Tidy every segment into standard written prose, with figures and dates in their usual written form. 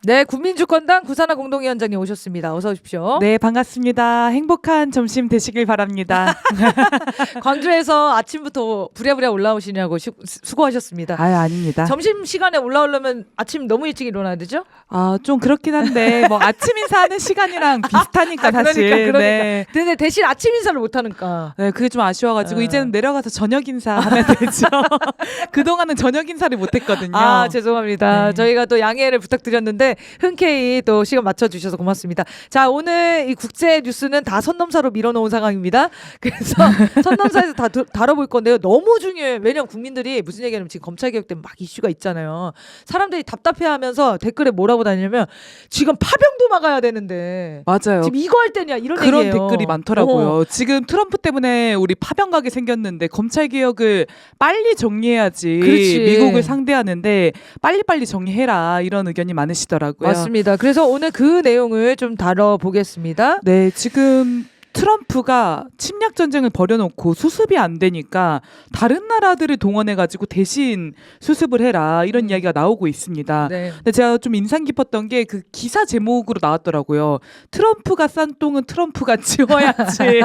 네, 국민주권당 구산화 공동위원장님 오셨습니다. 어서 오십시오. 네, 반갑습니다. 행복한 점심 되시길 바랍니다. 광주에서 아침부터 부랴부랴 올라오시냐고 수고하셨습니다. 아닙니다. 점심 시간에 올라오려면 아침 너무 일찍 일어나야 되죠? 좀 그렇긴 한데 뭐 아침 인사하는 시간이랑 비슷하니까 사실. 그러니까. 네. 근데 대신 아침 인사를 못 하니까. 네, 그게 좀 아쉬워가지고 이제는 내려가서 저녁 인사하면 되죠. 그동안은 저녁 인사를 못했거든요. 아, 죄송합니다. 네. 저희가 또 양해를 부탁드렸는데 흔쾌히 또 시간 맞춰주셔서 고맙습니다. 자, 오늘 이 국제 뉴스는 다 선넘사로 밀어놓은 상황입니다. 그래서 선넘사에서 다 다뤄볼 건데요. 너무 중요해요. 왜냐면 국민들이 무슨 얘기하냐면 지금 검찰개혁 때문에 막 이슈가 있잖아요. 사람들이 답답해하면서 댓글에 뭐라고 다니냐면 지금 파병도 막아야 되는데 맞아요. 지금 이거 할 때냐 이런 그런 얘기예요. 댓글이 많더라고요. 지금 트럼프 때문에 우리 파병 가게 생겼는데 검찰 개혁을 빨리 정리해야지 그렇지. 미국을 상대하는데 빨리빨리 정리해라 이런 의견이 많으시더라고요. 맞습니다. 그래서 오늘 그 내용을 좀 다뤄보겠습니다. 네, 지금 트럼프가 침략 전쟁을 벌여놓고 수습이 안 되니까 다른 나라들을 동원해가지고 대신 수습을 해라 이런 이야기가 나오고 있습니다. 네. 근데 제가 좀 인상 깊었던 게 그 기사 제목으로 나왔더라고요. 트럼프가 싼 똥은 트럼프가 치워야지.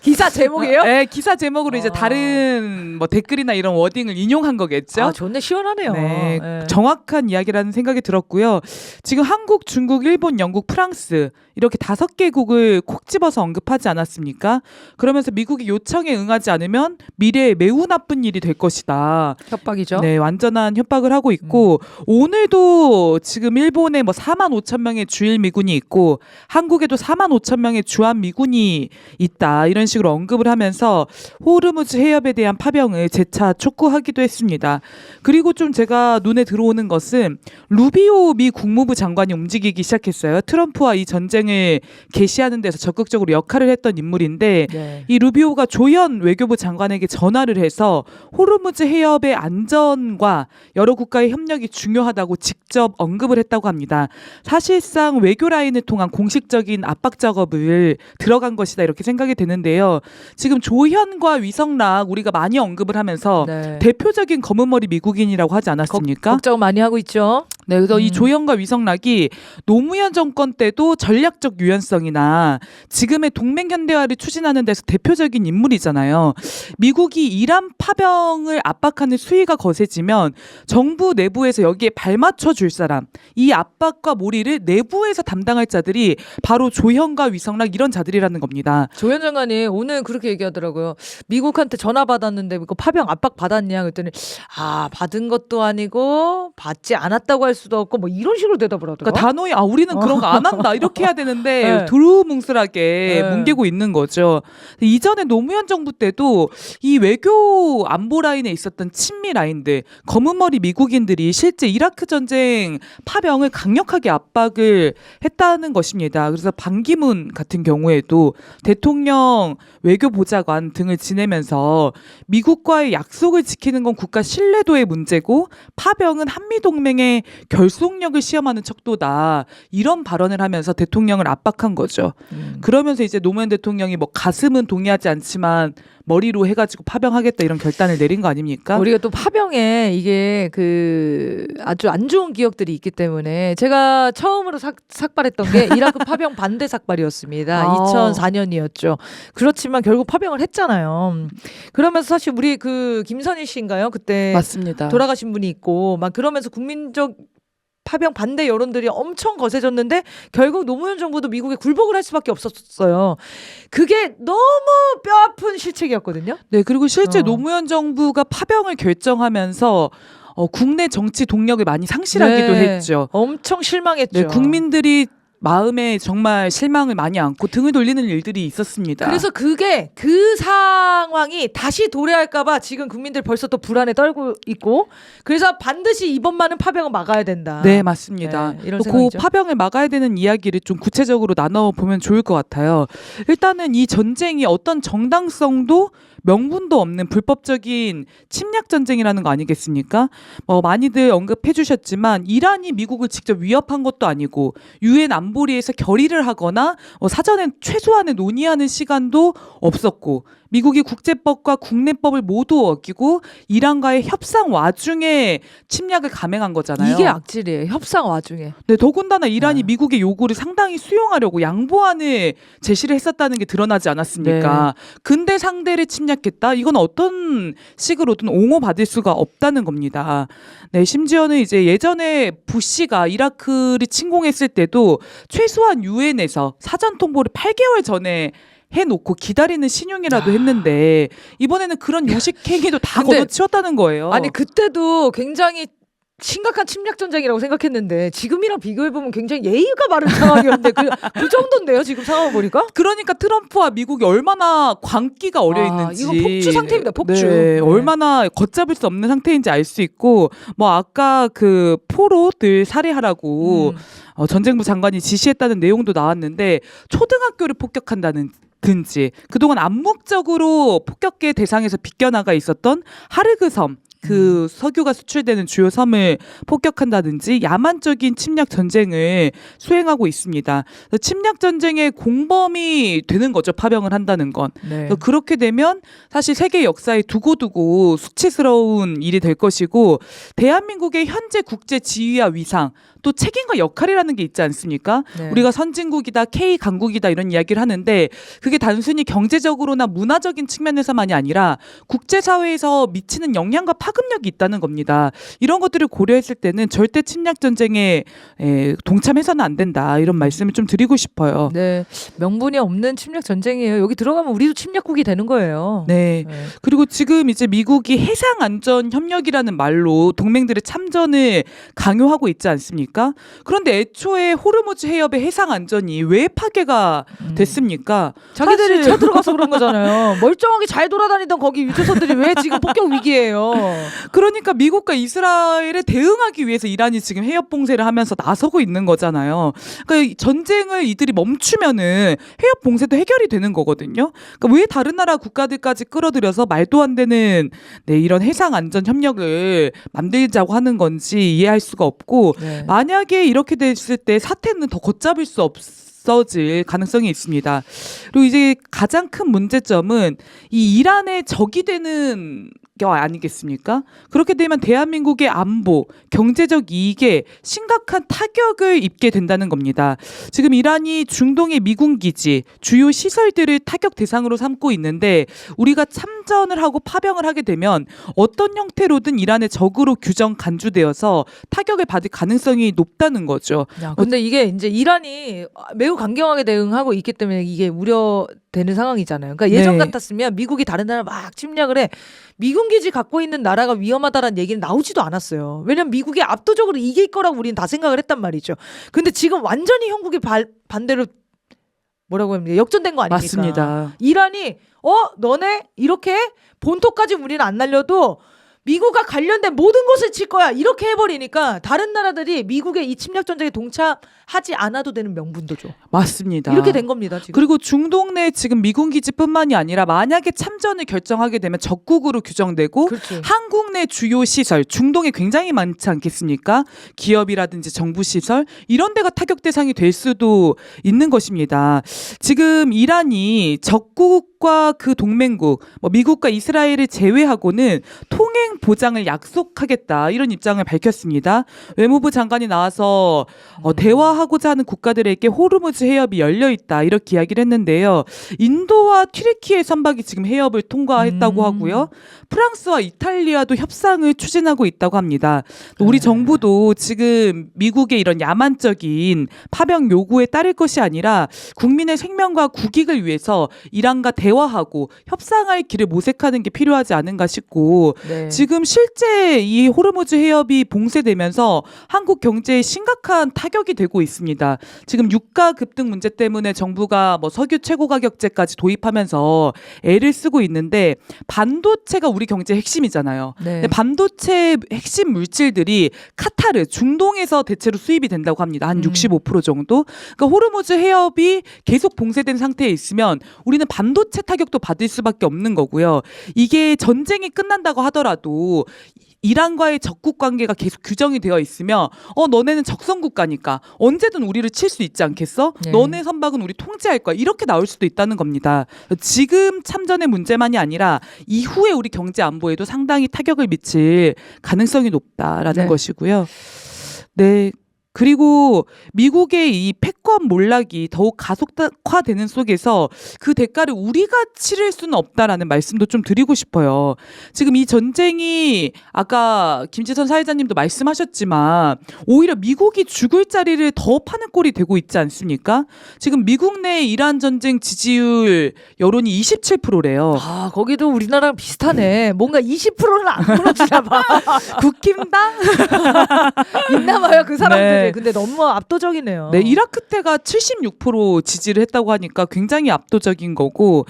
기사 제목이에요? 네, 기사 제목으로 이제 다른 뭐 댓글이나 이런 워딩을 인용한 거겠죠. 아, 좋네. 시원하네요. 네, 네. 정확한 이야기라는 생각이 들었고요. 지금 한국, 중국, 일본, 영국, 프랑스 이렇게 5개국을 콕 집어서 언급하지 않았습니까? 그러면서 미국이 요청에 응하지 않으면 미래에 매우 나쁜 일이 될 것이다. 협박이죠. 네, 완전한 협박을 하고 있고 오늘도 지금 일본에 뭐 4만 5천 명의 주일 미군이 있고 한국에도 4만 5천 명의 주한 미군이 있다. 이런 식으로 언급을 하면서 호르무즈 해협에 대한 파병을 재차 촉구하기도 했습니다. 그리고 좀 제가 눈에 들어오는 것은 루비오 미 국무부 장관이 움직이기 시작했어요. 트럼프와 이 전쟁을 개시하는 데서 적극적으로 역할을 했던 인물인데 네. 이 루비오가 조현 외교부 장관에게 전화를 해서 호르무즈 해협의 안전과 여러 국가의 협력이 중요하다고 직접 언급을 했다고 합니다. 사실상 외교 라인을 통한 공식적인 압박 작업을 들어간 것이다 이렇게 생각이 되는데요. 지금 조현과 위성락 우리가 많이 언급을 하면서 네. 대표적인 검은머리 미국인이라고 하지 않았습니까? 걱정 많이 하고 있죠. 네, 그래서 이 조현과 위성락이 노무현 정권 때도 전략적 유연성이나 지금의 동맹 현대화를 추진하는 데서 대표적인 인물이잖아요. 미국이 이란 파병을 압박하는 수위가 거세지면 정부 내부에서 여기에 발맞춰 줄 사람, 이 압박과 몰이를 내부에서 담당할 자들이 바로 조현과 위성락 이런 자들이라는 겁니다. 조현 장관이 오늘 그렇게 얘기하더라고요. 미국한테 전화 받았는데 이거 파병 압박 받았냐 그랬더니 받은 것도 아니고 받지 않았다고 할 수도 없고 뭐 이런 식으로 대답을 하더라고요. 그러니까 단호히 우리는 그런 거 안 한다 이렇게 해야 되는데 네. 두루뭉술하게 네. 뭉개고 있는 거죠. 이전에 노무현 정부 때도 이 외교 안보 라인에 있었던 친미 라인들 검은머리 미국인들이 실제 이라크 전쟁 파병을 강력하게 압박을 했다는 것입니다. 그래서 반기문 같은 경우에도 대통령 외교보좌관 등을 지내면서 미국과의 약속을 지키는 건 국가 신뢰도의 문제고 파병은 한미동맹의 결속력을 시험하는 척도다. 이런 발언을 하면서 대통령을 압박한 거죠. 그러면서 이제 노무현 대통령이 뭐 가슴은 동의하지 않지만 머리로 해가지고 파병하겠다 이런 결단을 내린 거 아닙니까? 우리가 또 파병에 이게 그 아주 안 좋은 기억들이 있기 때문에 제가 처음으로 삭발했던 게 이라크 파병 반대 삭발이었습니다. 2004년이었죠. 그렇지만 결국 파병을 했잖아요. 그러면서 사실 우리 그 김선희 씨인가요? 그때 맞습니다. 돌아가신 분이 있고 막 그러면서 국민적 파병 반대 여론들이 엄청 거세졌는데 결국 노무현 정부도 미국에 굴복을 할 수밖에 없었어요. 그게 너무 뼈아픈 실책이었거든요. 네, 그리고 실제 노무현 정부가 파병을 결정하면서 국내 정치 동력을 많이 상실하기도 네. 했죠. 엄청 실망했죠. 네, 국민들이 마음에 정말 실망을 많이 안고 등을 돌리는 일들이 있었습니다. 그래서 그게 그 상황이 다시 도래할까봐 지금 국민들 벌써 또 불안에 떨고 있고 그래서 반드시 이번만은 파병을 막아야 된다. 네, 맞습니다. 네, 이런 그 생각이죠. 파병을 막아야 되는 이야기를 좀 구체적으로 나눠보면 좋을 것 같아요. 일단은 이 전쟁이 어떤 정당성도 명분도 없는 불법적인 침략 전쟁이라는 거 아니겠습니까? 많이들 언급해 주셨지만 이란이 미국을 직접 위협한 것도 아니고 유엔 안보리에서 결의를 하거나 사전에 최소한의 논의하는 시간도 없었고 미국이 국제법과 국내법을 모두 어기고 이란과의 협상 와중에 침략을 감행한 거잖아요. 이게 악질이에요. 협상 와중에. 네, 더군다나 이란이 네. 미국의 요구를 상당히 수용하려고 양보안을 제시를 했었다는 게 드러나지 않았습니까? 근데 상대를 침략했다? 이건 어떤 식으로든 옹호받을 수가 없다는 겁니다. 네, 심지어는 이제 예전에 부시가 이라크를 침공했을 때도 최소한 유엔에서 사전 통보를 8개월 전에 해놓고 기다리는 신용이라도 했는데 이번에는 그런 요식행위도 다 근데 걷어치웠다는 거예요. 아니 그때도 굉장히 심각한 침략 전쟁이라고 생각했는데 지금이랑 비교해 보면 굉장히 예의가 바른 상황이었는데 그 정도인데요. 지금 상황을 보니까. 그러니까 트럼프와 미국이 얼마나 광기가 어려 있는지 이거 폭주 상태입니다. 폭주. 네, 얼마나 걷잡을 수 없는 상태인지 알 수 있고 뭐 아까 그 포로들 살해하라고 전쟁부 장관이 지시했다는 내용도 나왔는데 초등학교를 폭격한다는 든지 그동안 암묵적으로 폭격의 대상에서 비껴나가 있었던 하르그 섬 그 석유가 수출되는 주요 섬을 폭격한다든지 야만적인 침략 전쟁을 수행하고 있습니다. 침략 전쟁의 공범이 되는 거죠. 파병을 한다는 건. 네. 그렇게 되면 사실 세계 역사에 두고두고 수치스러운 일이 될 것이고 대한민국의 현재 국제 지위와 위상 또 책임과 역할이라는 게 있지 않습니까? 네. 우리가 선진국이다, K 강국이다 이런 이야기를 하는데 그게 단순히 경제적으로나 문화적인 측면에서만이 아니라 국제사회에서 미치는 영향과 파급력이 있다는 겁니다. 이런 것들을 고려했을 때는 절대 침략 전쟁에 동참해서는 안 된다 이런 말씀을 좀 드리고 싶어요. 네. 명분이 없는 침략 전쟁이에요. 여기 들어가면 우리도 침략국이 되는 거예요. 네. 네. 그리고 지금 이제 미국이 해상안전협력이라는 말로 동맹들의 참전을 강요하고 있지 않습니까? 그런데 애초에 호르무즈 해협의 해상안전이 왜 파괴가 됐습니까? 자기들이 사실- 쳐들어가서 그런 거잖아요. 멀쩡하게 잘 돌아다니던 거기 유조선들이 왜 지금 폭격 위기예요? 그러니까 미국과 이스라엘에 대응하기 위해서 이란이 지금 해협 봉쇄를 하면서 나서고 있는 거잖아요. 그러니까 이 전쟁을 이들이 멈추면은 해협 봉쇄도 해결이 되는 거거든요. 그러니까 왜 다른 나라 국가들까지 끌어들여서 말도 안 되는 이런 해상 안전 협력을 만들자고 하는 건지 이해할 수가 없고 네. 만약에 이렇게 됐을 때 사태는 더 걷잡을 수 없어질 가능성이 있습니다. 그리고 이제 가장 큰 문제점은 이 이란의 적이 되는 게 아니겠습니까? 그렇게 되면 대한민국의 안보, 경제적 이익에 심각한 타격을 입게 된다는 겁니다. 지금 이란이 중동의 미군 기지, 주요 시설들을 타격 대상으로 삼고 있는데 우리가 참전을 하고 파병을 하게 되면 어떤 형태로든 이란의 적으로 규정 간주되어서 타격을 받을 가능성이 높다는 거죠. 야, 근데 이게 이제 이란이 매우 강경하게 대응하고 있기 때문에 이게 우려되는 상황이잖아요. 그러니까 예전 네. 같았으면 미국이 다른 나라 막 침략을 해. 미군 기지 갖고 있는 나라가 위험하다라는 얘기는 나오지도 않았어요. 왜냐면 미국이 압도적으로 이길 거라고 우리는 다 생각을 했단 말이죠. 근데 지금 완전히 형국이 반대로 뭐라고 합니까? 역전된 거 아닙니까? 맞습니다. 이란이 너네 이렇게 본토까지 우리는 안 날려도 미국과 관련된 모든 것을 칠 거야 이렇게 해버리니까 다른 나라들이 미국의 이 침략 전쟁에 동참하지 않아도 되는 명분도 줘. 맞습니다. 이렇게 된 겁니다 지금. 그리고 중동 내 지금 미군 기지뿐만이 아니라 만약에 참전을 결정하게 되면 적국으로 규정되고 그렇지. 한국 내 주요 시설, 중동에 굉장히 많지 않겠습니까? 기업이라든지 정부 시설 이런 데가 타격 대상이 될 수도 있는 것입니다. 지금 이란이 적국과 그 동맹국, 미국과 이스라엘을 제외하고는 통행 보장을 약속하겠다 이런 입장을 밝혔습니다. 외무부 장관이 나와서 대화하고자 하는 국가들에게 호르무즈 해협이 열려 있다 이렇게 이야기를 했는데요. 인도와 튀르키예 선박이 지금 해협을 통과했다고 하고요. 프랑스와 이탈리아도 협상을 추진하고 있다고 합니다. 우리 정부도 지금 미국의 이런 야만적인 파병 요구에 따를 것이 아니라 국민의 생명과 국익을 위해서 이란과 대화하고 협상할 길을 모색하는 게 필요하지 않은가 싶고 네. 지금 실제 이 호르무즈 해협이 봉쇄되면서 한국 경제에 심각한 타격이 되고 있습니다. 지금 유가 급등 문제 때문에 정부가 석유 최고 가격제까지 도입하면서 애를 쓰고 있는데 반도체가 우리 경제의 핵심이잖아요. 네. 근데 반도체 핵심 물질들이 카타르, 중동에서 대체로 수입이 된다고 합니다. 한 65% 정도. 그러니까 호르무즈 해협이 계속 봉쇄된 상태에 있으면 우리는 반도체 전체 타격도 받을 수밖에 없는 거고요. 이게 전쟁이 끝난다고 하더라도 이란과의 적국 관계가 계속 규정이 되어 있으면 너네는 적성 국가니까 언제든 우리를 칠 수 있지 않겠어? 네. 너네 선박은 우리 통제할 거야. 이렇게 나올 수도 있다는 겁니다. 지금 참전의 문제만이 아니라 이후에 우리 경제 안보에도 상당히 타격을 미칠 가능성이 높다라는 네. 것이고요. 네. 그리고 미국의 이 패권 몰락이 더욱 가속화되는 속에서 그 대가를 우리가 치를 수는 없다라는 말씀도 좀 드리고 싶어요. 지금 이 전쟁이 아까 김지선 사회자님도 말씀하셨지만 오히려 미국이 죽을 자리를 더 파는 꼴이 되고 있지 않습니까? 지금 미국 내 이란 전쟁 지지율 여론이 27%래요. 아, 거기도 우리나라랑 비슷하네. 뭔가 20%는 안 무너지나 봐. 국힘당? 있나 봐요, 그 사람들이. 네. 근데 너무 압도적이네요. 네, 이라크 때가 76% 지지를 했다고 하니까 굉장히 압도적인 거고,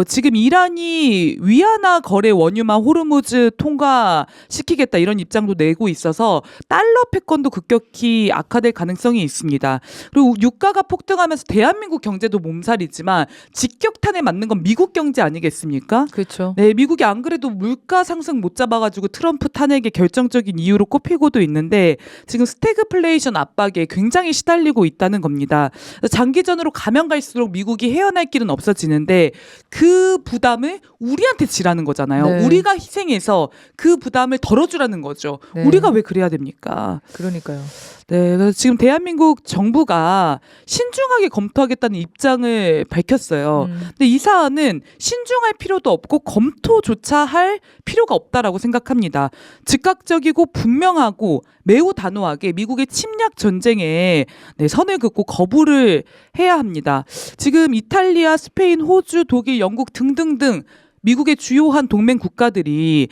지금 이란이 위안화 거래 원유만 호르무즈 통과시키겠다 이런 입장도 내고 있어서 달러 패권도 급격히 악화될 가능성이 있습니다. 그리고 유가가 폭등하면서 대한민국 경제도 몸살이지만 직격탄에 맞는 건 미국 경제 아니겠습니까? 그렇죠. 네, 미국이 안 그래도 물가 상승 못 잡아가지고 트럼프 탄핵의 결정적인 이유로 꼽히고도 있는데 지금 스태그플레이션 압박에 굉장히 시달리고 있다는 겁니다. 장기전으로 가면 갈수록 미국이 헤어날 길은 없어지는데 그 부담을 우리한테 지라는 거잖아요. 네. 우리가 희생해서 그 부담을 덜어주라는 거죠. 네. 우리가 왜 그래야 됩니까? 그러니까요. 네, 그래서 지금 대한민국 정부가 신중하게 검토하겠다는 입장을 밝혔어요. 근데 이 사안은 신중할 필요도 없고 검토조차 할 필요가 없다라고 생각합니다. 즉각적이고 분명하고 매우 단호하게 미국의 침략 전쟁에 선을 긋고 거부를 해야 합니다. 지금 이탈리아, 스페인, 호주, 독일, 영국 등등등 미국의 주요한 동맹 국가들이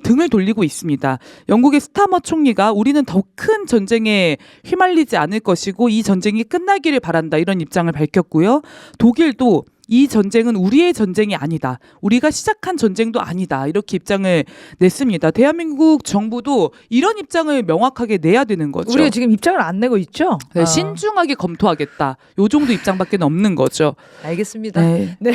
등을 돌리고 있습니다. 영국의 스타머 총리가 우리는 더 큰 전쟁에 휘말리지 않을 것이고 이 전쟁이 끝나기를 바란다 이런 입장을 밝혔고요. 독일도 이 전쟁은 우리의 전쟁이 아니다. 우리가 시작한 전쟁도 아니다. 이렇게 입장을 냈습니다. 대한민국 정부도 이런 입장을 명확하게 내야 되는 거죠. 우리가 지금 입장을 안 내고 있죠? 네, 아, 신중하게 검토하겠다. 요 정도 입장밖에 없는 거죠. 알겠습니다. 네. 네.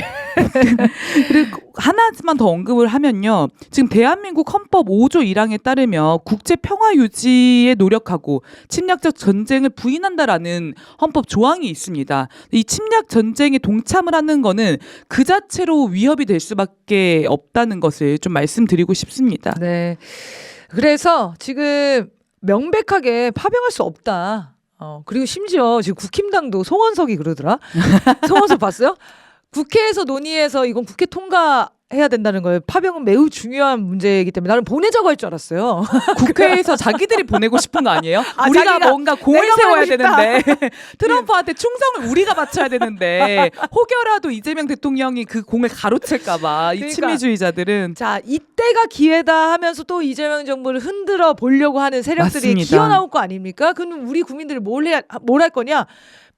그리고 하나만 더 언급을 하면요. 지금 대한민국 헌법 5조 1항에 따르면 국제 평화 유지에 노력하고 침략적 전쟁을 부인한다라는 헌법 조항이 있습니다. 이 침략 전쟁에 동참을 하는 거는 그 자체로 위협이 될 수밖에 없다는 것을 좀 말씀드리고 싶습니다. 네. 그래서 지금 명백하게 파병할 수 없다. 그리고 심지어 지금 국힘당도 송원석이 그러더라. 송원석 봤어요? 국회에서 논의해서 이건 국회 통과해야 된다는 거예요. 파병은 매우 중요한 문제이기 때문에 나는 보내자고 할 줄 알았어요. 국회에서 자기들이 보내고 싶은 거 아니에요? 아, 우리가 자기가 뭔가 공을 내가 세워야 보내고 싶다. 되는데 트럼프한테 충성을 우리가 바쳐야 되는데 혹여라도 이재명 대통령이 그 공을 가로챌까봐 이 그러니까. 친미주의자들은 자, 이때가 기회다 하면서 또 이재명 정부를 흔들어 보려고 하는 세력들이 맞습니다. 기어나올 거 아닙니까? 그럼 우리 국민들이 뭘 할 거냐?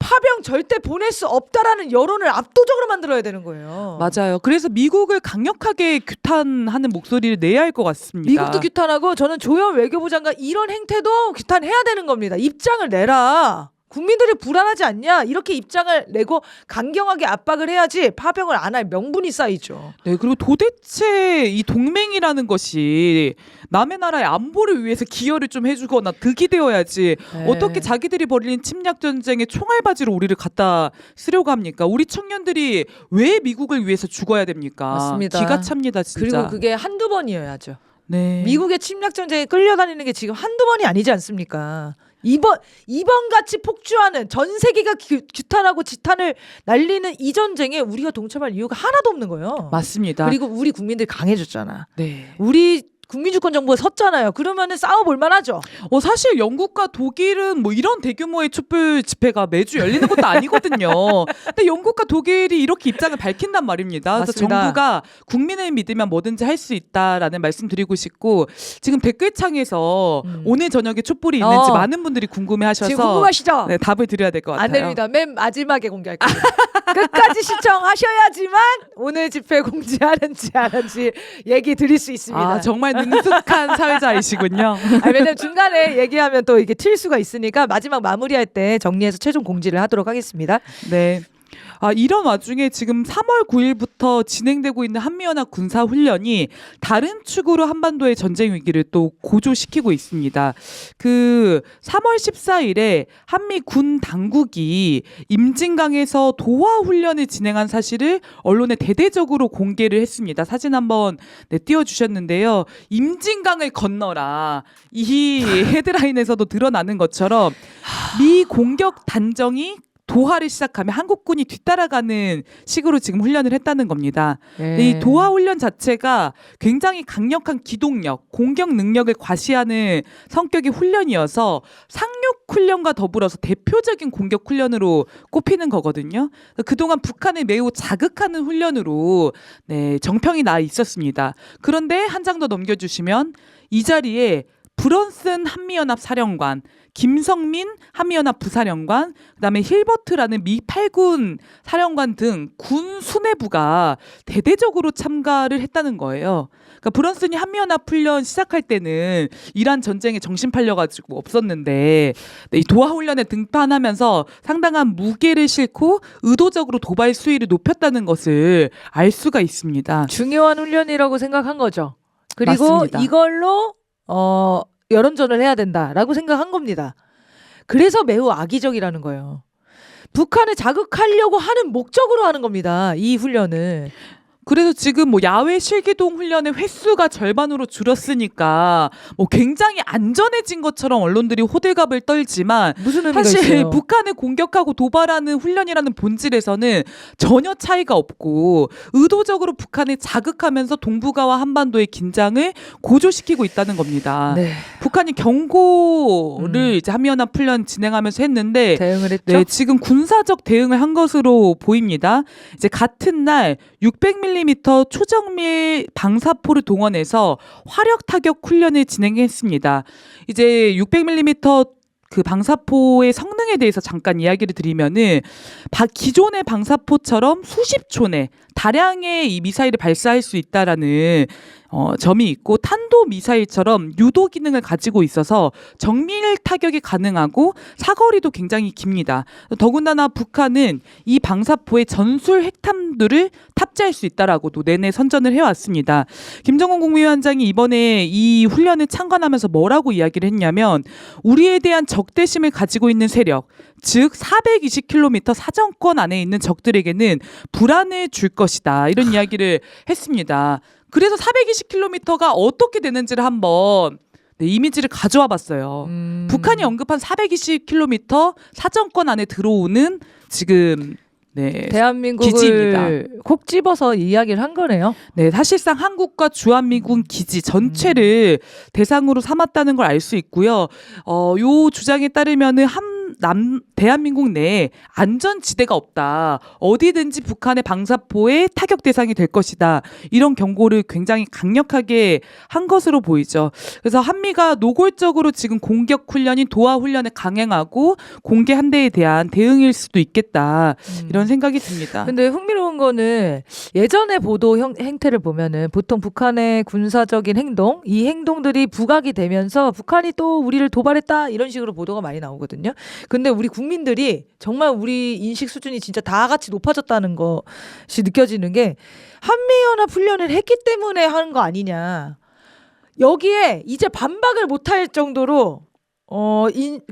파병 절대 보낼 수 없다라는 여론을 압도적으로 만들어야 되는 거예요. 맞아요. 그래서 미국을 강력하게 규탄하는 목소리를 내야 할 것 같습니다. 미국도 규탄하고 저는 조현 외교부 장관 이런 행태도 규탄해야 되는 겁니다. 입장을 내라. 국민들이 불안하지 않냐? 이렇게 입장을 내고 강경하게 압박을 해야지 파병을 안 할 명분이 쌓이죠. 네, 그리고 도대체 이 동맹이라는 것이 남의 나라의 안보를 위해서 기여를 좀 해주거나 득이 되어야지 네. 어떻게 자기들이 벌인 침략 전쟁의 총알바지로 우리를 갖다 쓰려고 합니까? 우리 청년들이 왜 미국을 위해서 죽어야 됩니까? 맞습니다. 기가 찹니다, 진짜. 그리고 그게 한두 번이어야죠. 네. 미국의 침략 전쟁에 끌려다니는 게 지금 한두 번이 아니지 않습니까? 이번 같이 폭주하는 전 세계가 규탄하고 지탄을 날리는 이 전쟁에 우리가 동참할 이유가 하나도 없는 거예요. 맞습니다. 그리고 우리 국민들 강해졌잖아. 네. 우리 국민주권 정부가 섰잖아요. 그러면은 싸워볼 만하죠. 사실 영국과 독일은 뭐 이런 대규모의 촛불 집회가 매주 열리는 것도 아니거든요. 근데 영국과 독일이 이렇게 입장을 밝힌단 말입니다. 그래서 맞습니다. 정부가 국민을 믿으면 뭐든지 할 수 있다라는 말씀 드리고 싶고 지금 댓글창에서 오늘 저녁에 촛불이 있는지 많은 분들이 궁금해하셔서 지금 궁금하시죠? 네, 답을 드려야 될 것 같아요. 안 됩니다. 맨 마지막에 공개할 거예요. 끝까지 시청하셔야지만 오늘 집회 공지하는지 안 하는지 얘기 드릴 수 있습니다. 아, 정말 능숙한 사회자이시군요. 왜냐면 중간에 얘기하면 또 이게 튈 수가 있으니까 마지막 마무리할 때 정리해서 최종 공지를 하도록 하겠습니다. 네. 이런 와중에 지금 3월 9일부터 진행되고 있는 한미연합 군사훈련이 다른 축으로 한반도의 전쟁 위기를 또 고조시키고 있습니다. 그 3월 14일에 한미 군 당국이 임진강에서 도하 훈련을 진행한 사실을 언론에 대대적으로 공개를 했습니다. 사진 한번 띄워주셨는데요. 임진강을 건너라. 이 헤드라인에서도 드러나는 것처럼 미 공격 단정이 도하를 시작하면 한국군이 뒤따라가는 식으로 지금 훈련을 했다는 겁니다. 이 도하 훈련 자체가 굉장히 강력한 기동력, 공격 능력을 과시하는 성격의 훈련이어서 상륙 훈련과 더불어서 대표적인 공격 훈련으로 꼽히는 거거든요. 그동안 북한을 매우 자극하는 훈련으로 정평이 나 있었습니다. 그런데 한 장 더 넘겨주시면 이 자리에 브런슨 한미연합 사령관, 김성민 한미연합 부사령관, 그다음에 힐버트라는 미 8군 사령관 등 군 수뇌부가 대대적으로 참가를 했다는 거예요. 그러니까 브런슨이 한미연합 훈련 시작할 때는 이란 전쟁에 정신 팔려가지고 없었는데 이 도하 훈련에 등판하면서 상당한 무게를 싣고 의도적으로 도발 수위를 높였다는 것을 알 수가 있습니다. 중요한 훈련이라고 생각한 거죠. 그리고 맞습니다. 이걸로 여론전을 해야 된다라고 생각한 겁니다. 그래서 매우 악의적이라는 거예요. 북한을 자극하려고 하는 목적으로 하는 겁니다. 이 훈련을. 그래서 지금 뭐 야외 실기동 훈련의 횟수가 절반으로 줄었으니까 뭐 굉장히 안전해진 것처럼 언론들이 호들갑을 떨지만 무슨 의미가 사실 있어요? 북한을 공격하고 도발하는 훈련이라는 본질에서는 전혀 차이가 없고 의도적으로 북한을 자극하면서 동북아와 한반도의 긴장을 고조시키고 있다는 겁니다. 네, 북한이 경고를 이제 한미연합 훈련 진행하면서 했는데 대응을 했죠. 네, 지금 군사적 대응을 한 것으로 보입니다. 이제 같은 날 600mm 초정밀 방사포를 동원해서 화력 타격 훈련을 진행했습니다. 이제 600mm 그 방사포의 성능에 대해서 잠깐 이야기를 드리면은 기존의 방사포처럼 수십 초 내 다량의 이 미사일을 발사할 수 있다라는 점이 있고 탄도 미사일처럼 유도 기능을 가지고 있어서 정밀 타격이 가능하고 사거리도 굉장히 깁니다. 더군다나 북한은 이 방사포에 전술 핵탄두를 탑재할 수 있다라고도 내내 선전을 해왔습니다. 김정은 국무위원장이 이번에 이 훈련을 참관하면서 뭐라고 이야기를 했냐면 우리에 대한 적대심을 가지고 있는 세력, 즉 420km 사정권 안에 있는 적들에게는 불안을 줄 것이다. 이런 이야기를 했습니다. 그래서 420km가 어떻게 되는지를 한번 이미지를 가져와 봤어요. 북한이 언급한 420km 사정권 안에 들어오는 지금 대한민국을 기지입니다. 콕 집어서 이야기를 한 거네요. 네, 사실상 한국과 주한미군 기지 전체를 대상으로 삼았다는 걸 알 수 있고요. 요 주장에 따르면은 대한민국 내에 안전지대가 없다. 어디든지 북한의 방사포의 타격 대상이 될 것이다. 이런 경고를 굉장히 강력하게 한 것으로 보이죠. 그래서 한미가 노골적으로 지금 공격 훈련인 도하 훈련을 강행하고 공개 한 대에 대한 대응일 수도 있겠다. 이런 생각이 듭니다. 근데 흥미로운 거는 예전의 보도 행태를 보면은 보통 북한의 군사적인 행동, 이 행동들이 부각이 되면서 북한이 또 우리를 도발했다 이런 식으로 보도가 많이 나오거든요. 근데 우리 국민들이 정말 우리 인식 수준이 진짜 다 같이 높아졌다는 것이 느껴지는 게 한미연합 훈련을 했기 때문에 하는 거 아니냐. 여기에 이제 반박을 못할 정도로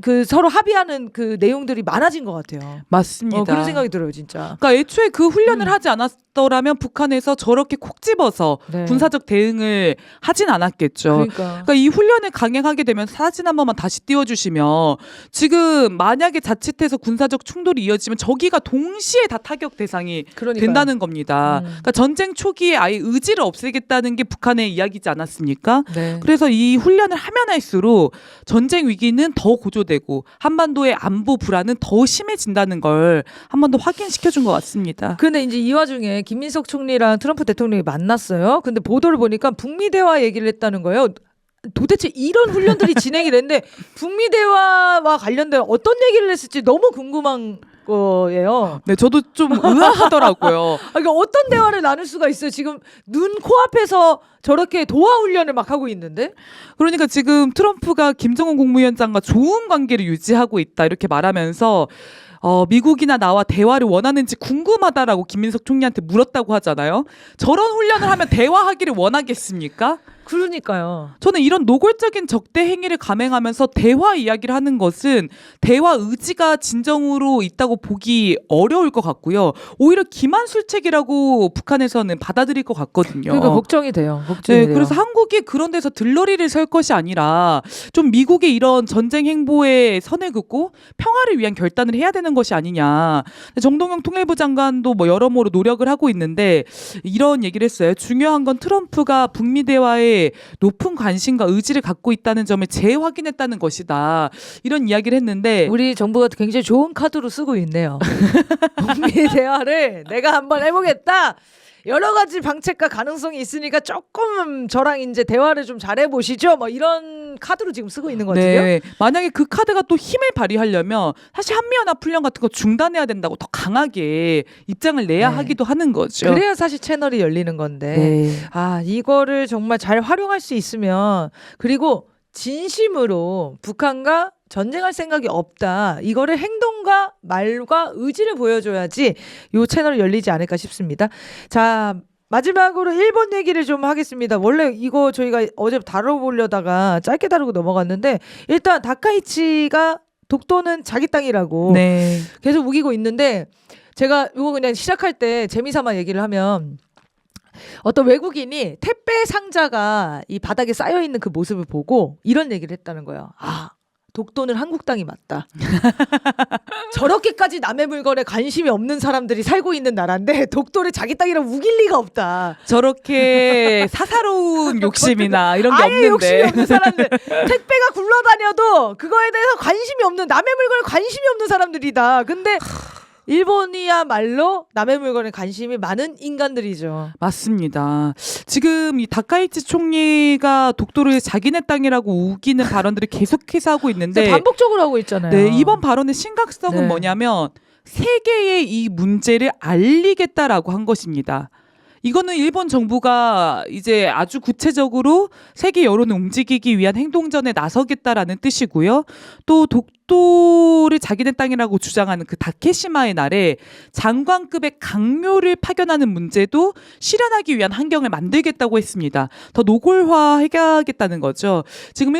그 서로 합의하는 그 내용들이 많아진 것 같아요. 맞습니다. 그런 생각이 들어요, 진짜. 그러니까 애초에 그 훈련을 하지 않았더라면 북한에서 저렇게 콕 집어서 네. 군사적 대응을 하진 않았겠죠. 그러니까 이 훈련을 강행하게 되면 사진 한 번만 다시 띄워주시면 지금 만약에 자칫해서 군사적 충돌이 이어지면 저기가 동시에 다 타격 대상이 그러니까요. 된다는 겁니다. 그러니까 전쟁 초기에 아예 의지를 없애겠다는 게 북한의 이야기지 않았습니까? 네. 그래서 이 훈련을 하면 할수록 전쟁 위기는 더 고조되고 한반도의 안보 불안은 더 심해진다는 걸 한 번 더 확인시켜준 것 같습니다. 근데 이제 이 와중에 김민석 총리랑 트럼프 대통령이 만났어요. 근데 보도를 보니까 북미 대화 얘기를 했다는 거예요. 도대체 이런 훈련들이 진행이 됐는데 북미 대화와 관련된 어떤 얘기를 했을지 너무 궁금한 거예요. 네, 저도 좀 의아하더라고요. 그러니까 어떤 대화를 나눌 수가 있어요. 지금 눈 코앞에서 저렇게 도하 훈련을 막 하고 있는데? 그러니까 지금 트럼프가 김정은 국무위원장과 좋은 관계를 유지하고 있다 이렇게 말하면서 미국이나 나와 대화를 원하는지 궁금하다라고 김민석 총리한테 물었다고 하잖아요. 저런 훈련을 하면 대화하기를 원하겠습니까? 그러니까요. 저는 이런 노골적인 적대 행위를 감행하면서 대화 이야기를 하는 것은 대화 의지가 진정으로 있다고 보기 어려울 것 같고요. 오히려 기만술책이라고 북한에서는 받아들일 것 같거든요. 그러니까 걱정이 돼요. 걱정이 네, 돼요. 그래서 한국이 그런 데서 들러리를 설 것이 아니라 좀 미국의 이런 전쟁 행보에 선을 긋고 평화를 위한 결단을 해야 되는 것이 아니냐. 정동영 통일부 장관도 뭐 여러모로 노력을 하고 있는데 이런 얘기를 했어요. 중요한 건 트럼프가 북미 대화에 높은 관심과 의지를 갖고 있다는 점을 재확인했다는 것이다. 이런 이야기를 했는데 우리 정부가 굉장히 좋은 카드로 쓰고 있네요. 북미 대화를 내가 한번 해보겠다. 여러 가지 방책과 가능성이 있으니까 조금 저랑 이제 대화를 좀 잘해보시죠. 뭐 이런 카드로 지금 쓰고 있는 거지요. 네, 만약에 그 카드가 또 힘을 발휘하려면 사실 한미연합 훈련 같은 거 중단해야 된다고 더 강하게 입장을 내야 네. 하기도 하는 거죠. 그래야 사실 채널이 열리는 건데. 네. 아, 이거를 정말 잘 활용할 수 있으면, 그리고 진심으로 북한과 전쟁할 생각이 없다. 이거를 행동과 말과 의지를 보여줘야지 이 채널이 열리지 않을까 싶습니다. 자, 마지막으로 일본 얘기를 좀 하겠습니다. 원래 이거 저희가 어제 다뤄보려다가 짧게 다루고 넘어갔는데, 일단 다카이치가 독도는 자기 땅이라고 네. 계속 우기고 있는데, 제가 이거 그냥 시작할 때 재미삼아 얘기를 하면, 어떤 외국인이 택배 상자가 이 바닥에 쌓여 있는 그 모습을 보고 이런 얘기를 했다는 거예요. 아, 독도는 한국 땅이 맞다. 저렇게까지 남의 물건에 관심이 없는 사람들이 살고 있는 나라인데 독도를 자기 땅이라고 우길 리가 없다. 저렇게 사사로운 욕심이나 이런 게 아예 없는데. 욕심이 없는 사람들. 택배가 굴러다녀도 그거에 대해서 관심이 없는, 남의 물건에 관심이 없는 사람들이다. 근데 일본이야말로 남의 물건에 관심이 많은 인간들이죠. 맞습니다. 지금 이 다카이치 총리가 독도를 자기네 땅이라고 우기는 발언들을 계속해서 하고 있는데 반복적으로 하고 있잖아요. 네, 이번 발언의 심각성은 네. 뭐냐면 세계에 이 문제를 알리겠다라고 한 것입니다. 이거는 일본 정부가 이제 아주 구체적으로 세계 여론을 움직이기 위한 행동전에 나서겠다라는 뜻이고요. 또 독도를 자기네 땅이라고 주장하는 그 다케시마의 날에 장관급의 강묘를 파견하는 문제도 실현하기 위한 환경을 만들겠다고 했습니다. 더 노골화해야겠다는 거죠. 지금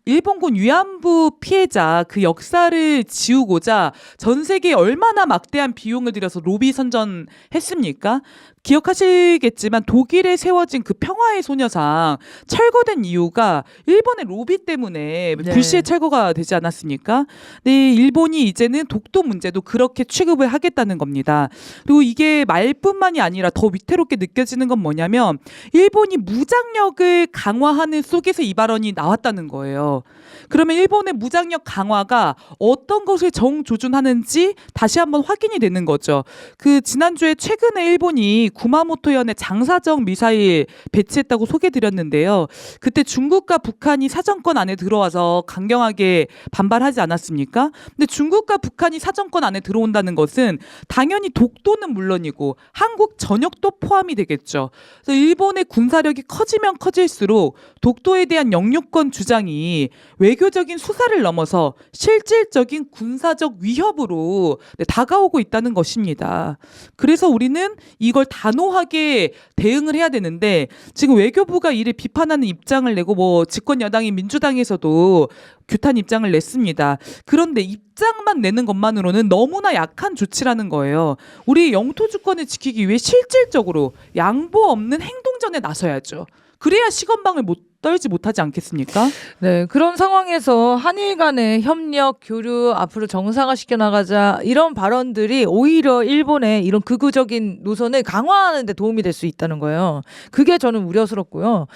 일본군 위안부 피해자 그 역사를 지우고자 전 세계에 얼마나 막대한 비용을 들여서 로비 선전했습니까? 기억하시겠지만 독일에 세워진 그 평화의 소녀상 철거된 이유가 일본의 로비 때문에 네. 불시에 철거가 되지 않았습니까? 네, 일본이 이제는 독도 문제도 그렇게 취급을 하겠다는 겁니다. 그리고 이게 말뿐만이 아니라 더 위태롭게 느껴지는 건 뭐냐면 일본이 무장력을 강화하는 속에서 이 발언이 나왔다는 거예요. 그러면 일본의 무장력 강화가 어떤 것을 정조준하는지 다시 한번 확인이 되는 거죠. 그 지난주에 최근에 일본이 구마모토현에 장사정 미사일 배치했다고 소개드렸는데요. 그때 중국과 북한이 사정권 안에 들어와서 강경하게 반발하지 않았습니까? 근데 중국과 북한이 사정권 안에 들어온다는 것은 당연히 독도는 물론이고 한국 전역도 포함이 되겠죠. 그래서 일본의 군사력이 커지면 커질수록 독도에 대한 영유권 주장이 외교적인 수사를 넘어서 실질적인 군사적 위협으로 다가오고 있다는 것입니다. 그래서 우리는 이걸 단호하게 대응을 해야 되는데 지금 외교부가 이를 비판하는 입장을 내고 뭐 집권 여당인 민주당에서도 규탄 입장을 냈습니다. 그런데 입장만 내는 것만으로는 너무나 약한 조치라는 거예요. 우리 영토 주권을 지키기 위해 실질적으로 양보 없는 행동전에 나서야죠. 그래야 시건방을 떨지 못하지 않겠습니까? 네, 그런 상황에서 한일 간의 협력, 교류 앞으로 정상화시켜 나가자 이런 발언들이 오히려 일본의 이런 극우적인 노선을 강화하는 데 도움이 될 수 있다는 거예요. 그게 저는 우려스럽고요.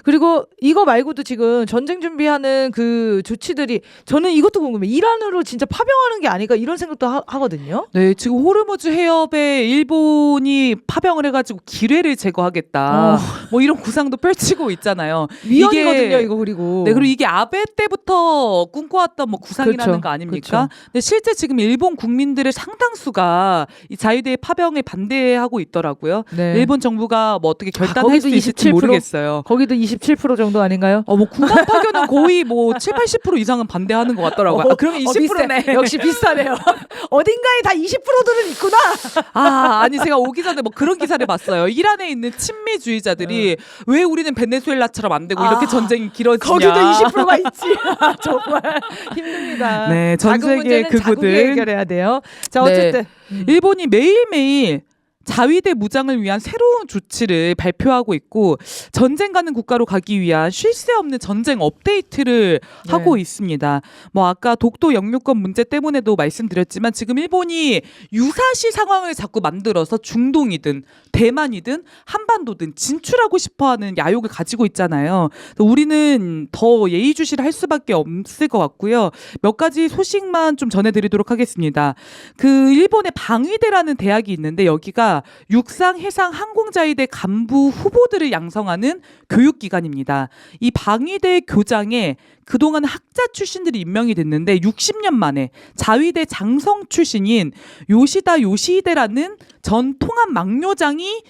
그리고 이거 말고도 지금 전쟁 준비하는 그 조치들이 저는 이것도 궁금해요. 이란으로 진짜 파병하는 게 아닐까 이런 생각도 하거든요. 네, 지금 호르무즈 해협에 일본이 파병을 해가지고 기뢰를 제거하겠다. 뭐 이런 구상도 펼치고 있잖아요. 위헌이거든요, 이거 그리고. 네, 그리고 이게 아베 때부터 꿈꿔왔던 뭐 구상이라는 그렇죠. 거 아닙니까? 그렇죠. 근데 실제 지금 일본 국민들의 상당수가 이 자위대 파병에 반대하고 있더라고요. 네. 일본 정부가 뭐 어떻게 결단할 거기도 수 있을지 27%? 모르겠어요. 거기도 27% 정도 아닌가요? 뭐 군함 파견은 거의 뭐 7, 80% 이상은 반대하는 것 같더라고요. 그러면 20%네. 비슷해. 역시 비슷하네요. 어딘가에 다 20%들은 있구나. 아니 제가 오기 전에 뭐 그런 기사를 봤어요. 이란에 있는 친미주의자들이 왜 우리는 베네수엘라처럼 안 되고 이렇게 전쟁이 길어지냐. 거기도 20%가 있지. 정말 힘듭니다. 네, 전 작은 세계 문제는 자국이 극우들. 해결해야 돼요. 자, 네. 어쨌든 일본이 매일매일 자위대 무장을 위한 새로운 조치를 발표하고 있고 전쟁 가는 국가로 가기 위한 쉴 새 없는 전쟁 업데이트를 네. 하고 있습니다. 뭐 아까 독도 영유권 문제 때문에도 말씀드렸지만 지금 일본이 유사시 상황을 자꾸 만들어서 중동이든 대만이든 한반도든 진출하고 싶어하는 야욕을 가지고 있잖아요. 그래서 우리는 더 예의주시를 할 수밖에 없을 것 같고요. 몇 가지 소식만 좀 전해드리도록 하겠습니다. 그 일본의 방위대라는 대학이 있는데 여기가 육상, 해상, 항공자위대 간부 후보들을 양성하는 교육기관입니다. 이 방위대 교장에 그동안 학자 출신들이 임명이 됐는데 60년 만에 자위대 장성 출신인 요시다 요시히데라는 전 통합 막료장이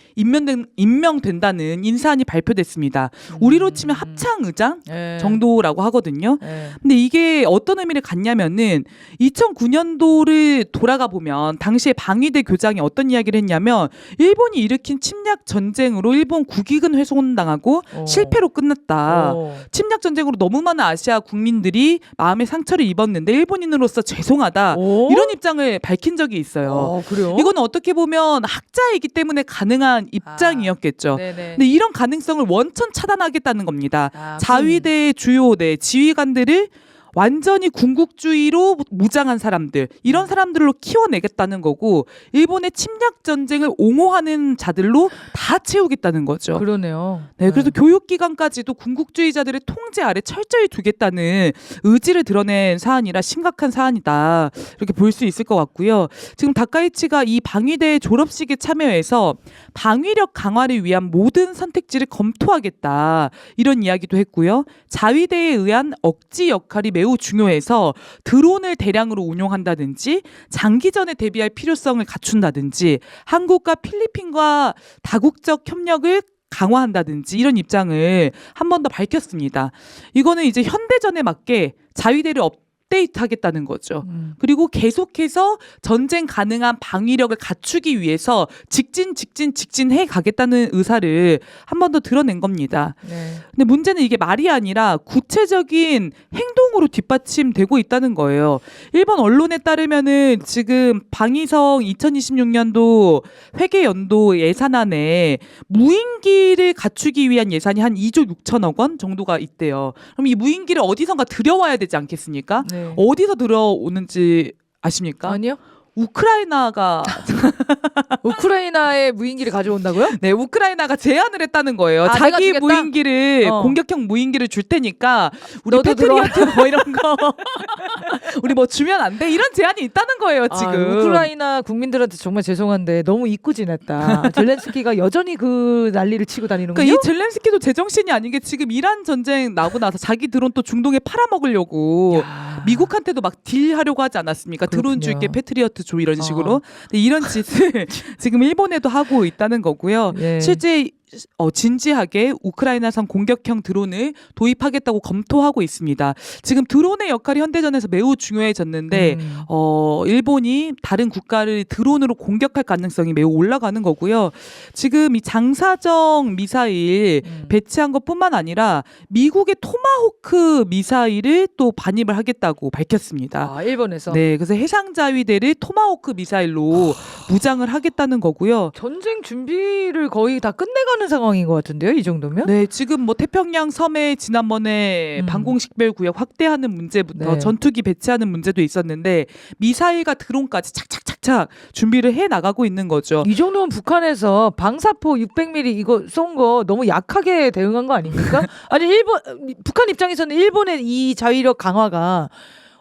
임명된다는 인사안이 발표됐습니다. 우리로 치면 합창의장 네. 정도라고 하거든요. 네. 근데 이게 어떤 의미를 갖냐면은 2009년도를 돌아가 보면 당시에 방위대 교장이 어떤 이야기를 했냐면 일본이 일으킨 침략 전쟁으로 일본 국익은 훼손당하고 실패로 끝났다. 침략 전쟁으로 너무 많은 아시아 국민들이 마음의 상처를 입었는데 일본인으로서 죄송하다. 이런 입장을 밝힌 적이 있어요. 그래요? 이거는 어떻게 보면 학자이기 때문에 가능한 입장이었겠죠. 네네. 근데 이런 가능성을 원천 차단하겠다는 겁니다. 아, 자위대 주요 지휘관들을 완전히 군국주의로 무장한 사람들 이런 사람들로 키워내겠다는 거고 일본의 침략 전쟁을 옹호하는 자들로 다 채우겠다는 거죠. 그러네요. 네, 그래서 교육기관까지도 군국주의자들의 통제 아래 철저히 두겠다는 의지를 드러낸 사안이라 심각한 사안이다 이렇게 볼 수 있을 것 같고요. 지금 다카이치가 이 방위대 졸업식에 참여해서 방위력 강화를 위한 모든 선택지를 검토하겠다 이런 이야기도 했고요. 자위대에 의한 억지 역할이 매우 중요해서 드론을 대량으로 운용한다든지 장기전에 대비할 필요성을 갖춘다든지 한국과 필리핀과 다국적 협력을 강화한다든지 이런 입장을 한 번 더 밝혔습니다. 이거는 이제 현대전에 맞게 자위대를 업데이트하겠다는 거죠. 그리고 계속해서 전쟁 가능한 방위력을 갖추기 위해서 직진해 가겠다는 의사를 한 번 더 드러낸 겁니다. 네. 근데 문제는 이게 말이 아니라 구체적인 행동으로 뒷받침되고 있다는 거예요. 일본 언론에 따르면은 지금 방위성 2026년도 회계연도 예산안에 무인기를 갖추기 위한 예산이 한 2조 6천억 원 정도가 있대요. 그럼 이 무인기를 어디선가 들여와야 되지 않겠습니까? 네. 어디서 들어오는지 아십니까? 아니요? 우크라이나가 우크라이나의 무인기를 가져온다고요? 네, 우크라이나가 제안을 했다는 거예요. 아, 내가 자기 주겠다? 무인기를 어. 공격형 무인기를 줄 테니까 우리 너도 패트리어트 뭐 이런 거 우리 뭐 주면 안 돼? 이런 제안이 있다는 거예요, 지금. 우크라이나 국민들한테 정말 죄송한데 너무 잊고 지냈다. 젤렌스키가 여전히 그 난리를 치고 다니는군요. 그러니까 이 젤렌스키도 제정신이 아닌 게 지금 이란 전쟁 나고 나서 자기 드론 또 중동에 팔아먹으려고 미국한테도 막 딜하려고 하지 않았습니까? 드론 그렇군요. 줄게 패트리어트 줘 이런 식으로. 근데 이런 짓을 지금 일본에도 하고 있다는 거고요. 예. 실제 진지하게 우크라이나산 공격형 드론을 도입하겠다고 검토하고 있습니다. 지금 드론의 역할이 현대전에서 매우 중요해졌는데 일본이 다른 국가를 드론으로 공격할 가능성이 매우 올라가는 거고요. 지금 이 장사정 미사일 배치한 것뿐만 아니라 미국의 토마호크 미사일을 또 반입을 하겠다고 밝혔습니다. 아, 일본에서 네, 그래서 해상자위대를 토마호크 미사일로 무장을 하겠다는 거고요. 전쟁 준비를 거의 다 끝내가는 상황인 것 같은데요, 이 정도면? 네, 지금 뭐 태평양 섬에 지난번에 방공식별구역 확대하는 문제부터 네. 전투기 배치하는 문제도 있었는데 미사일과 드론까지 착착착착 준비를 해 나가고 있는 거죠. 이 정도면 북한에서 방사포 600mm 이거 쏜 거 너무 약하게 대응한 거 아닙니까? 아니 북한 입장에서는 일본의 이 자위력 강화가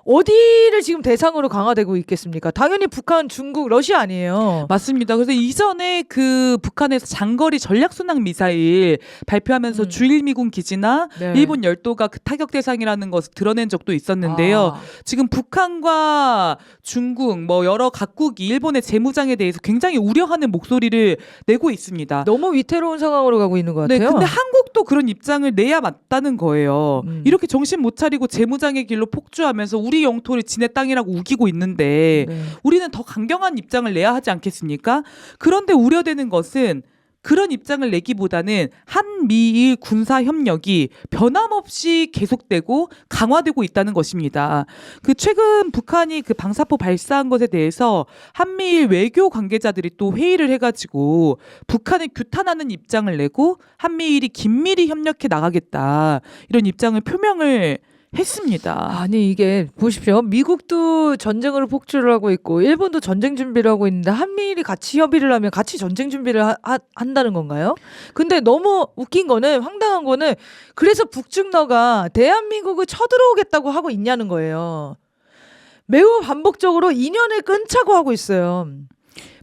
어디를 지금 대상으로 강화되고 있겠습니까? 당연히 북한, 중국, 러시아 아니에요. 맞습니다. 그래서 이전에 그 북한에서 장거리 전략순항 미사일 발표하면서 주일미군 기지나 네. 일본 열도가 그 타격 대상이라는 것을 드러낸 적도 있었는데요. 아. 지금 북한과 중국 뭐 여러 각국이 일본의 재무장에 대해서 굉장히 우려하는 목소리를 내고 있습니다. 너무 위태로운 상황으로 가고 있는 것 네, 같아요. 근데 한국도 그런 입장을 내야 맞다는 거예요. 이렇게 정신 못 차리고 재무장의 길로 폭주하면서 우리 영토를 지네 땅이라고 우기고 있는데 네. 우리는 더 강경한 입장을 내야 하지 않겠습니까? 그런데 우려되는 것은 그런 입장을 내기보다는 한미일 군사 협력이 변함없이 계속되고 강화되고 있다는 것입니다. 그 최근 북한이 그 방사포 발사한 것에 대해서 한미일 외교 관계자들이 또 회의를 해가지고 북한을 규탄하는 입장을 내고 한미일이 긴밀히 협력해 나가겠다 이런 입장을 표명을 했습니다. 아니 이게 보십시오. 미국도 전쟁으로 폭주를 하고 있고 일본도 전쟁 준비를 하고 있는데 한미일이 같이 협의를 하면 같이 전쟁 준비를 한다는 건가요? 근데 너무 웃긴 거는 황당한 거는 그래서 북중러가 대한민국을 쳐들어오겠다고 하고 있냐는 거예요. 매우 반복적으로 인연을 끊자고 하고 있어요.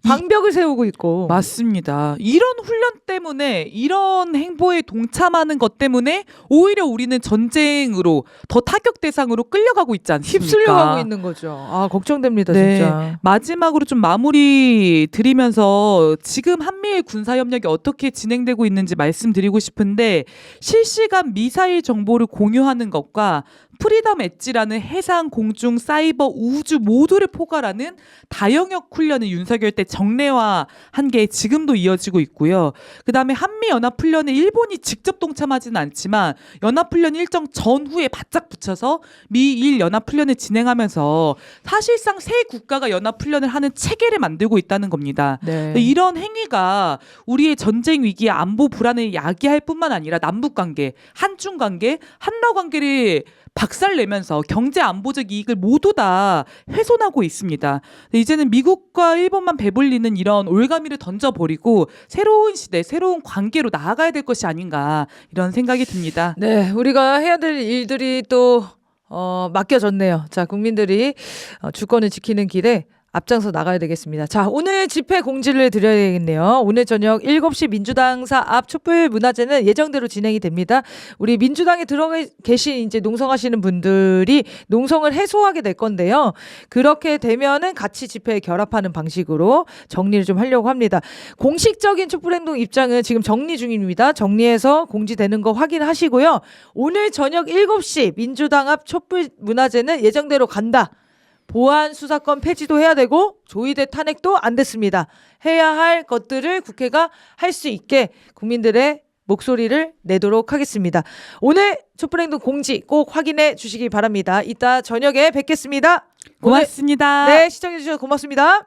방벽을 세우고 있고. 맞습니다. 이런 훈련 때문에 이런 행보에 동참하는 것 때문에 오히려 우리는 전쟁으로 더 타격 대상으로 끌려가고 있지 않습니까? 휩쓸려가고 있는 거죠. 아 걱정됩니다 네. 진짜. 마지막으로 좀 마무리 드리면서 지금 한미일 군사협력이 어떻게 진행되고 있는지 말씀드리고 싶은데 실시간 미사일 정보를 공유하는 것과 프리덤 엣지라는 해상, 공중, 사이버, 우주 모두를 포괄하는 다영역 훈련을 윤석열 때 정례화한 게 지금도 이어지고 있고요. 그다음에 한미연합훈련에 일본이 직접 동참하지는 않지만 연합훈련 일정 전후에 바짝 붙여서 미일 연합훈련을 진행하면서 사실상 세 국가가 연합훈련을 하는 체계를 만들고 있다는 겁니다. 네. 이런 행위가 우리의 전쟁 위기의 안보 불안을 야기할 뿐만 아니라 남북관계, 한중관계, 한러관계를 박살내면서 경제 안보적 이익을 모두 다 훼손하고 있습니다. 이제는 미국과 일본만 배불리는 이런 올가미를 던져버리고 새로운 시대, 새로운 관계로 나아가야 될 것이 아닌가 이런 생각이 듭니다. 네, 우리가 해야 될 일들이 또 맡겨졌네요. 자, 국민들이 주권을 지키는 길에 앞장서 나가야 되겠습니다. 자, 오늘 집회 공지를 드려야겠네요. 오늘 저녁 7시 민주당사 앞 촛불 문화제는 예정대로 진행이 됩니다. 우리 민주당에 들어가 계신 이제 농성하시는 분들이 농성을 해소하게 될 건데요. 그렇게 되면은 같이 집회에 결합하는 방식으로 정리를 좀 하려고 합니다. 공식적인 촛불행동 입장은 지금 정리 중입니다. 정리해서 공지되는 거 확인하시고요. 오늘 저녁 7시 민주당 앞 촛불 문화제는 예정대로 간다. 보안 수사권 폐지도 해야 되고 조의대 탄핵도 안 됐습니다. 해야 할 것들을 국회가 할 수 있게 국민들의 목소리를 내도록 하겠습니다. 오늘 촛불행동 공지 꼭 확인해 주시기 바랍니다. 이따 저녁에 뵙겠습니다. 고맙습니다. 네, 시청해 주셔서 고맙습니다.